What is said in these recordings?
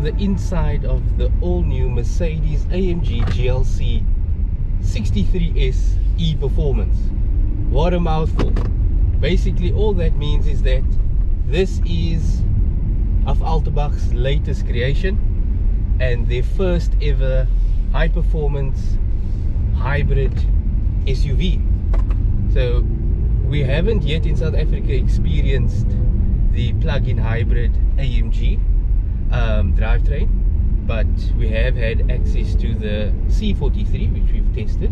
have the inside of the all-new Mercedes-AMG GLC63 E-Performance. What a mouthful. Basically all that means is that this is of Alterbach's latest creation and their first ever high-performance hybrid SUV. So we haven't yet in South Africa experienced the plug-in hybrid AMG drivetrain, but we have had access to the C43, which we've tested,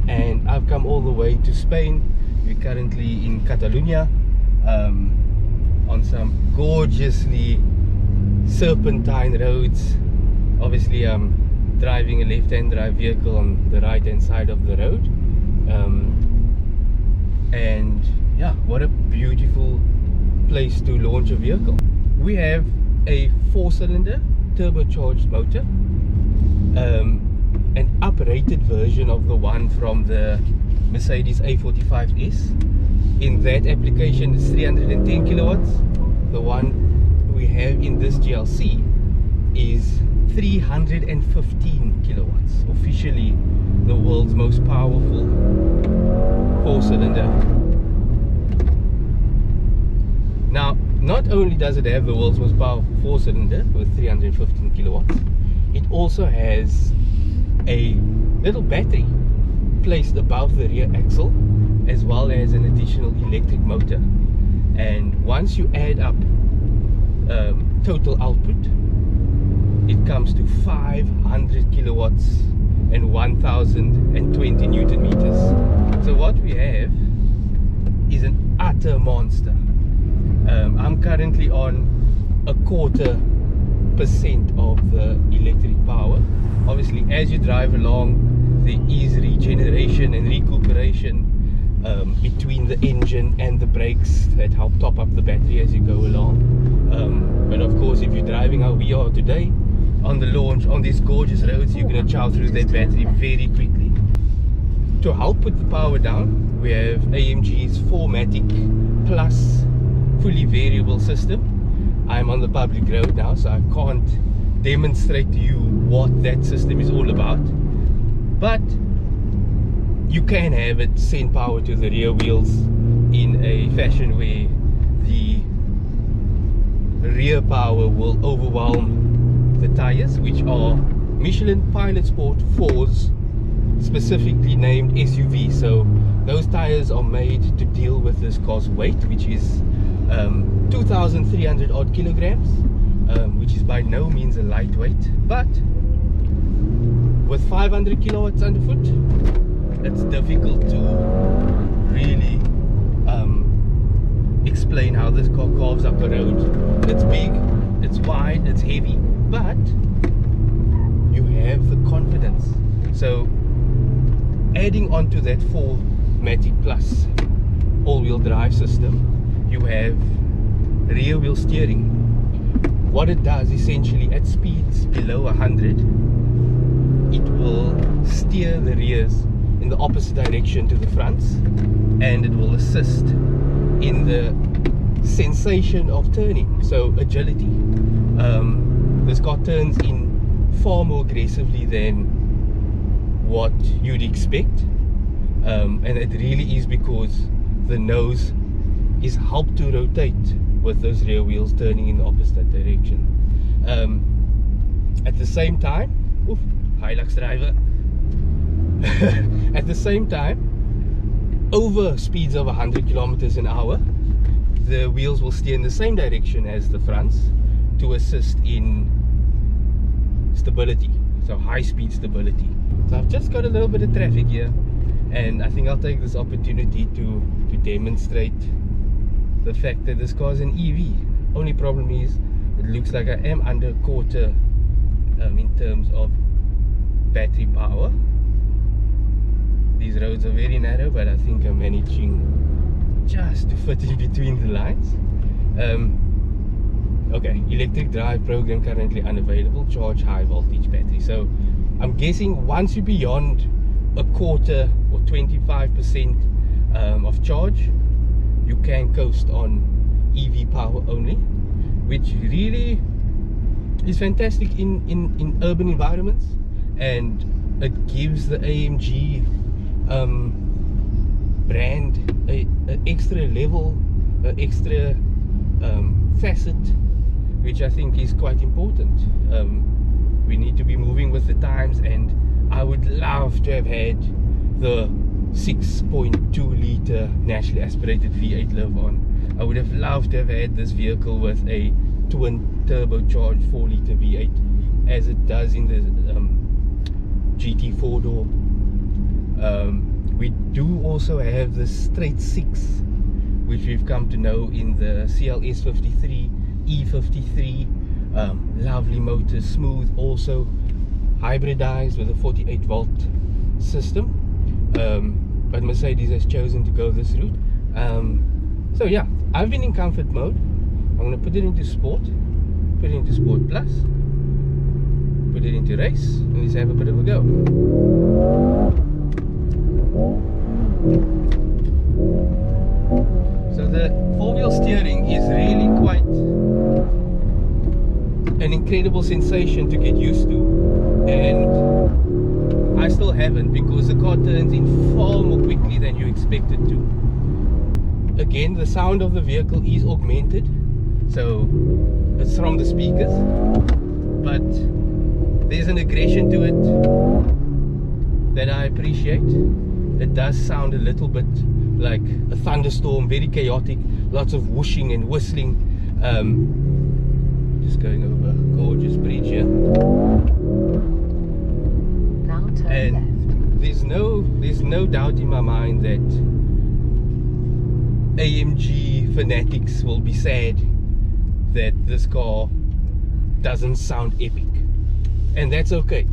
and I've come all the way to Spain. We're currently in Catalonia on some gorgeously serpentine roads. Obviously I'm driving a left-hand drive vehicle on the right-hand side of the road, and yeah, what a beautiful place to launch a vehicle. We have a 4-cylinder turbocharged motor, an uprated version of the one from the Mercedes A45S. In that application it's 310 kilowatts. The one we have in this GLC is 315 kilowatts, officially the world's most powerful 4-cylinder. Now, not only does it have the world's most powerful 4-cylinder with 315 kilowatts, it also has a little battery placed above the rear axle, as well as an additional electric motor. And once you add up total output, it comes to 500 kilowatts and 1020 Newton meters. So what we have is an utter monster. I'm currently on 0.25% of the electric power. Obviously, as you drive along, there is regeneration and recuperation between the engine and the brakes that help top up the battery as you go along. But of course, if you're driving how we are today on the launch on these gorgeous roads, you're going to chow through that battery very quickly. To help put the power down, we have AMG's 4MATIC Plus fully variable system. I'm on the public road now, so I can't demonstrate to you what that system is all about, but you can have it send power to the rear wheels in a fashion where the rear power will overwhelm the tires, which are Michelin Pilot Sport 4s, specifically named SUV. So those tires are made to deal with this car's weight, which is 2,300 odd kilograms, which is by no means a lightweight, but with 500 kilowatts underfoot, it's difficult to really explain how this car carves up the road. It's big, it's wide, it's heavy, but you have the confidence. So adding on to that 4MATIC Plus all-wheel drive system, you have rear wheel steering. What it does essentially at speeds below 100, it will steer the rears in the opposite direction to the fronts, and it will assist in the sensation of turning, so agility. This car turns in far more aggressively than what you'd expect, and it really is because the nose is helped to rotate with those rear wheels turning in the opposite direction. At the same time, Hilux driver. At the same time, over speeds of 100 kilometers an hour, the wheels will steer in the same direction as the fronts to assist in stability, so high speed stability. So I've just got a little bit of traffic here, and I think I'll take this opportunity to demonstrate the fact that this car is an EV. Only problem is it looks like I am under a quarter in terms of battery power. These roads are very narrow, but I think I'm managing just to fit in between the lines. Okay, electric drive program currently unavailable, charge high voltage battery. So I'm guessing once you're beyond a quarter or 25% of charge, you can coast on EV power only, which really is fantastic in urban environments, and it gives the AMG brand a extra level, extra facet, which I think is quite important. We need to be moving with the times, and I would love to have had the 6.2 litre naturally aspirated V8 live on. I would have loved to have had this vehicle with a twin turbocharged 4 litre V8 as it does in the GT 4-door. We do also have the straight 6, which we've come to know in the CLS53, E53. Lovely motor, smooth, also hybridized with a 48 volt system. But Mercedes has chosen to go this route. So yeah, I've been in comfort mode. I'm going to put it into sport, put it into sport plus, put it into race, and let's have a bit of a go. So the 4-wheel steering is really quite an incredible sensation to get used to, and I still haven't, because the car turns in far more quickly than you expect it to. Again, the sound of the vehicle is augmented, so it's from the speakers, but there's an aggression to it that I appreciate. It does sound a little bit like a thunderstorm, very chaotic, lots of whooshing and whistling. Just going over a gorgeous bridge here. Now turn And left. there's no doubt in my mind that AMG fanatics will be sad that this car doesn't sound epic, and that's okay.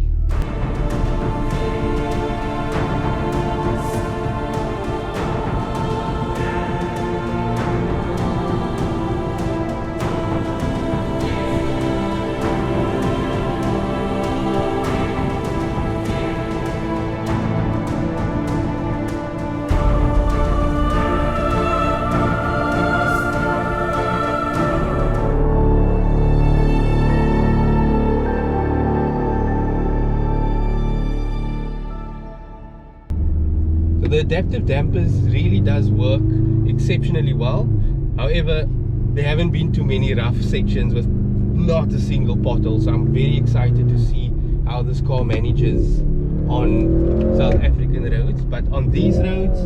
The adaptive dampers really does work exceptionally well. However, there haven't been too many rough sections with not a single pothole, so I'm very excited to see how this car manages on South African roads. But on these roads,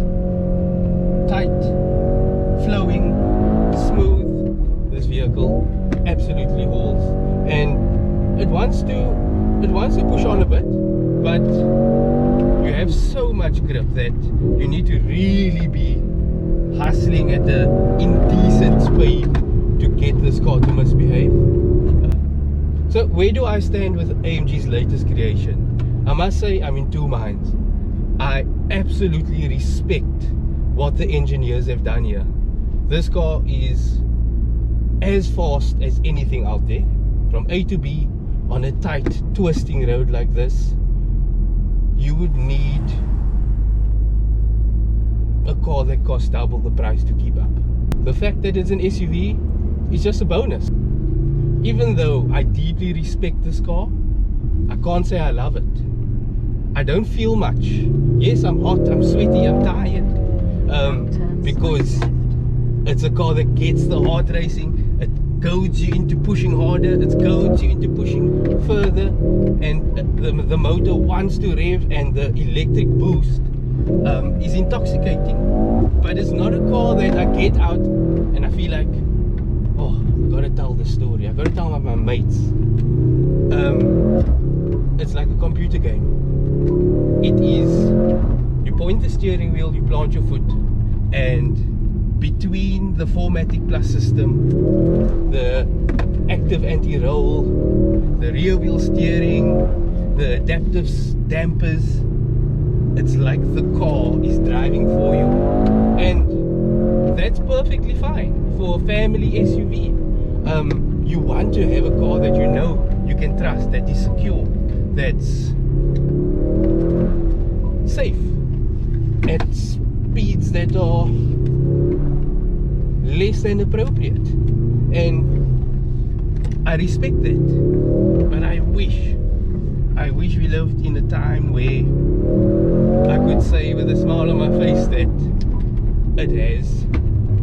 tight, flowing, smooth, this vehicle absolutely hauls, and it wants to push on a bit, but you have so much grip that you need to really be hustling at an indecent speed to get this car to misbehave. So where do I stand with AMG's latest creation? I must say I'm in two minds. I absolutely respect what the engineers have done here. This car is as fast as anything out there. From A to B on a tight, twisting road like this, you would need a car that costs double the price to keep up. The fact that it's an SUV is just a bonus. Even though I deeply respect this car, I can't say I love it. I don't feel much. Yes, I'm hot, I'm sweaty, I'm tired, because it's a car that gets the heart racing. It goads you into pushing harder, it goads you into pushing further, and the motor wants to rev, and the electric boost is intoxicating. But it's not a car that I get out and I feel like, oh, I gotta tell the story, I gotta tell my mates. It's like a computer game. It is, you point the steering wheel, you plant your foot, and between the 4MATIC Plus system, the active anti-roll, the rear wheel steering, the adaptive dampers, it's like the car is driving for you, and that's perfectly fine for a family SUV. You want to have a car that you know you can trust, that is secure, that's safe at speeds that are less than appropriate. And I respect that, but I wish we lived in a time where I could say with a smile on my face that it has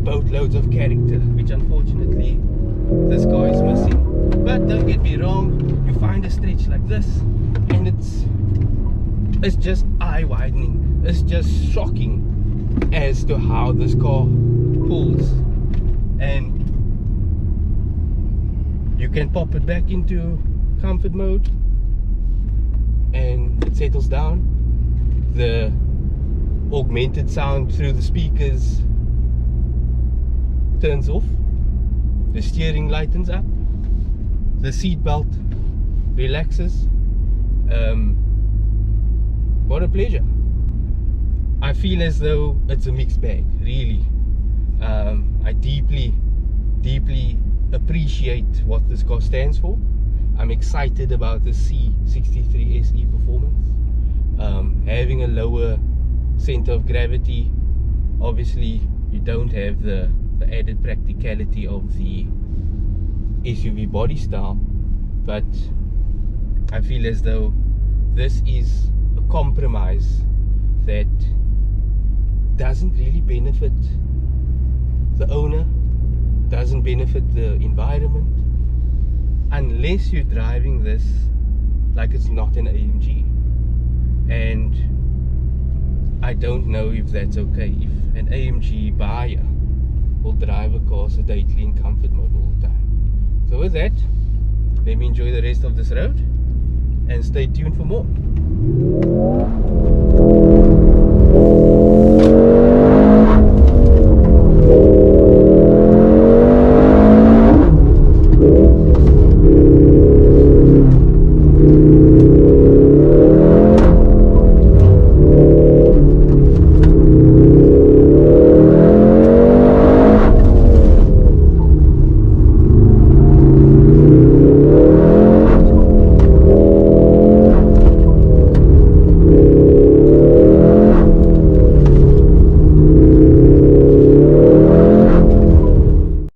boatloads of character, which unfortunately this car is missing. But don't get me wrong, you find a stretch like this and it's just eye-widening. It's just shocking as to how this car pulls, and you can pop it back into comfort mode and it settles down. The augmented sound through the speakers turns off, the steering lightens up, the seat belt relaxes. What a pleasure. I feel as though it's a mixed bag, really. I deeply appreciate what this car stands for. I'm excited about the C63 SE performance. Having a lower center of gravity, obviously you don't have the added practicality of the SUV body style, but I feel as though this is a compromise that doesn't really benefit the owner, doesn't benefit the environment, unless you're driving this like it's not an AMG. And I don't know if that's okay, if an AMG buyer will drive a car sedately in comfort mode all the time. So with that, let me enjoy the rest of this road and stay tuned for more.